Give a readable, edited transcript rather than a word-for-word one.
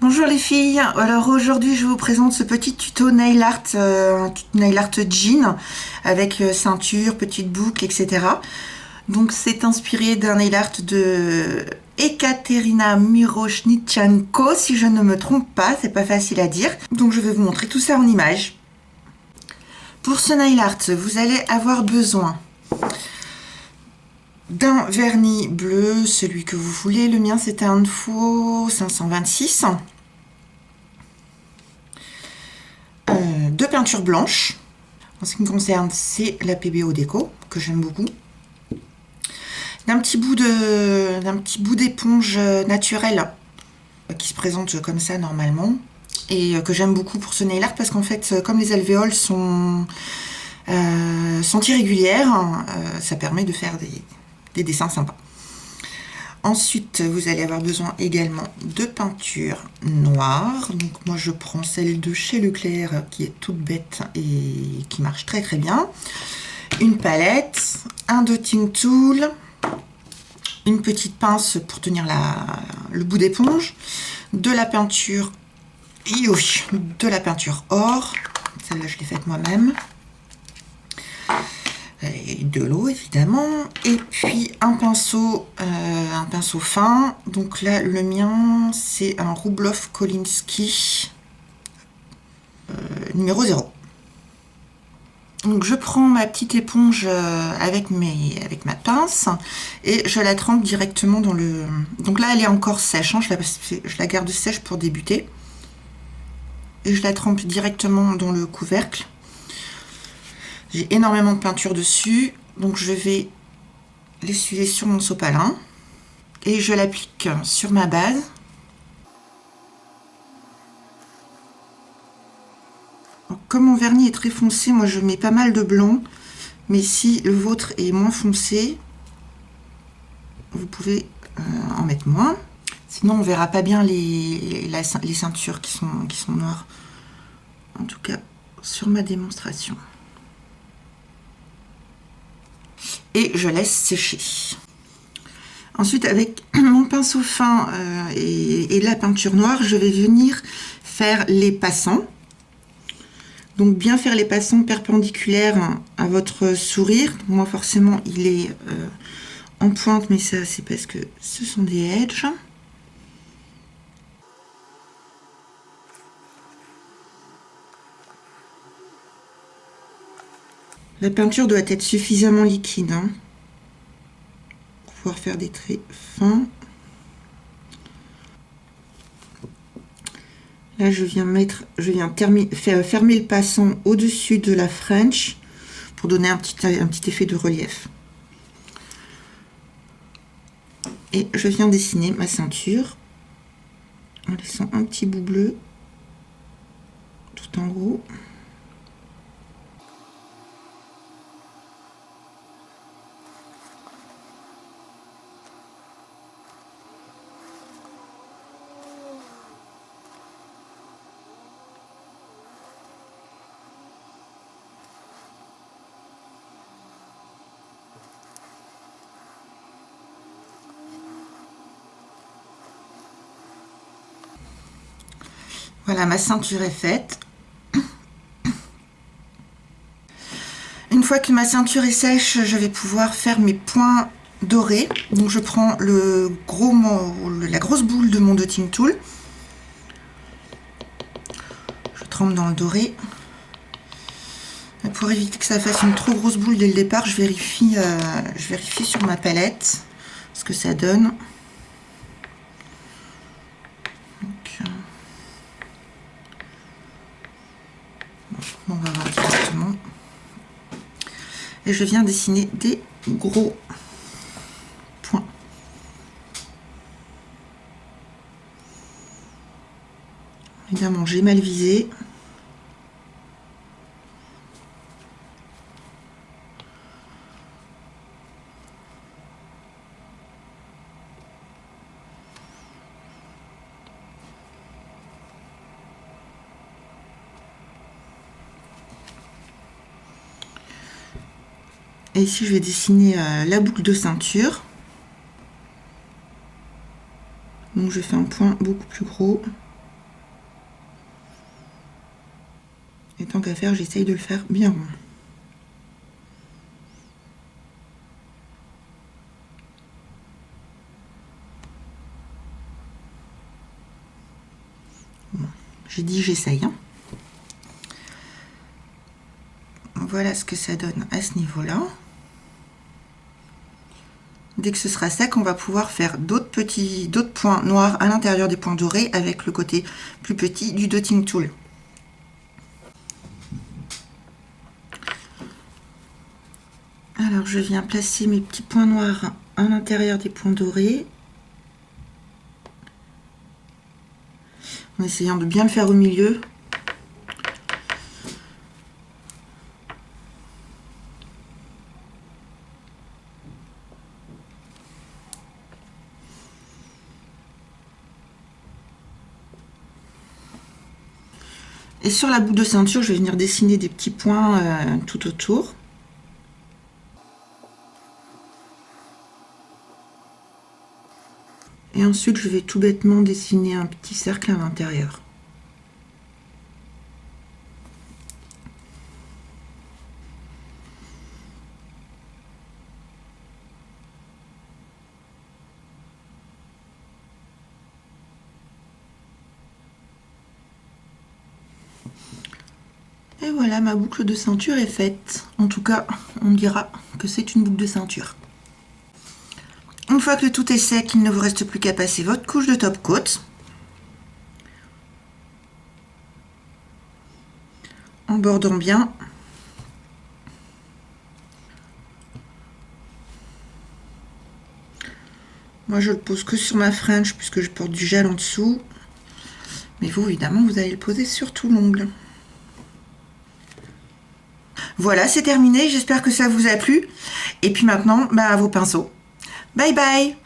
Bonjour les filles, alors aujourd'hui je vous présente ce petit tuto nail art, nail art jean avec ceinture, petite boucle, etc. Donc c'est inspiré d'un nail art de Ekaterina Miroshnichenko, si je ne me trompe pas, c'est pas facile à dire. Donc je vais vous montrer tout ça en images. Pour ce nail art, vous allez avoir besoin d'un vernis bleu, celui que vous voulez. Le mien c'est un faux 526. De peinture blanche. En ce qui me concerne, c'est la PBO Déco, que j'aime beaucoup. D'un petit bout d'éponge naturelle qui se présente comme ça normalement. Et que j'aime beaucoup pour ce nail art parce qu'en fait, comme les alvéoles sont irrégulières, ça permet de faire des dessins sympas. Ensuite, vous allez avoir besoin également de peinture noire. Donc moi, je prends celle de chez Leclerc qui est toute bête et qui marche très très bien. Une palette, un dotting tool, une petite pince pour tenir le bout d'éponge, de la peinture or. Celle-là, je l'ai faite moi-même. Et de l'eau évidemment, et puis un pinceau fin. Donc là le mien c'est un Rubloff Kolinsky numéro 0. Donc je prends ma petite éponge avec ma pince et je la trempe directement dans le... Donc là elle est encore sèche, hein, je la garde sèche pour débuter. Et je la trempe directement dans le couvercle. J'ai énormément de peinture dessus, donc je vais l'essuyer sur mon sopalin et je l'applique sur ma base. Alors, comme mon vernis est très foncé, moi je mets pas mal de blanc, mais si le vôtre est moins foncé, vous pouvez en mettre moins. Sinon on verra pas bien les ceintures qui sont noires, en tout cas sur ma démonstration. Et je laisse sécher. Ensuite, avec mon pinceau fin et la peinture noire, je vais venir faire les passants. Donc bien faire les passants perpendiculaires à votre sourire. Moi forcément il est en pointe, mais ça c'est parce que ce sont des edges. La peinture doit être suffisamment liquide pour pouvoir faire des traits fins. Là, je viens fermer le passant au-dessus de la French pour donner un petit effet de relief. Et je viens dessiner ma ceinture en laissant un petit bout bleu tout en haut. Voilà, ma ceinture est faite. Une fois que ma ceinture est sèche, je vais pouvoir faire mes points dorés. Donc je prends la grosse boule de mon dotting tool. Je trempe dans le doré. Et pour éviter que ça fasse une trop grosse boule dès le départ, je vérifie sur ma palette ce que ça donne. On va voir directement. Et je viens dessiner des gros points. Évidemment, j'ai mal visé. Et ici, je vais dessiner la boucle de ceinture. Donc, je fais un point beaucoup plus gros. Et tant qu'à faire, j'essaye de le faire bien rond. Bon, j'ai dit j'essaye. Hein. Voilà ce que ça donne à ce niveau-là. Dès que ce sera sec, on va pouvoir faire d'autres points noirs à l'intérieur des points dorés avec le côté plus petit du dotting tool. Alors je viens placer mes petits points noirs à l'intérieur des points dorés. En essayant de bien le faire au milieu. Et sur la boucle de ceinture, je vais venir dessiner des petits points tout autour. Et ensuite, je vais tout bêtement dessiner un petit cercle à l'intérieur. Et voilà, ma boucle de ceinture est faite. En tout cas, on dira que c'est une boucle de ceinture. Une fois que tout est sec, il ne vous reste plus qu'à passer votre couche de top coat. En bordant bien. Moi, je le pose que sur ma French puisque je porte du gel en dessous. Mais vous, évidemment, vous allez le poser sur tout l'ongle. Voilà, c'est terminé. J'espère que ça vous a plu. Et puis maintenant, à vos pinceaux. Bye bye!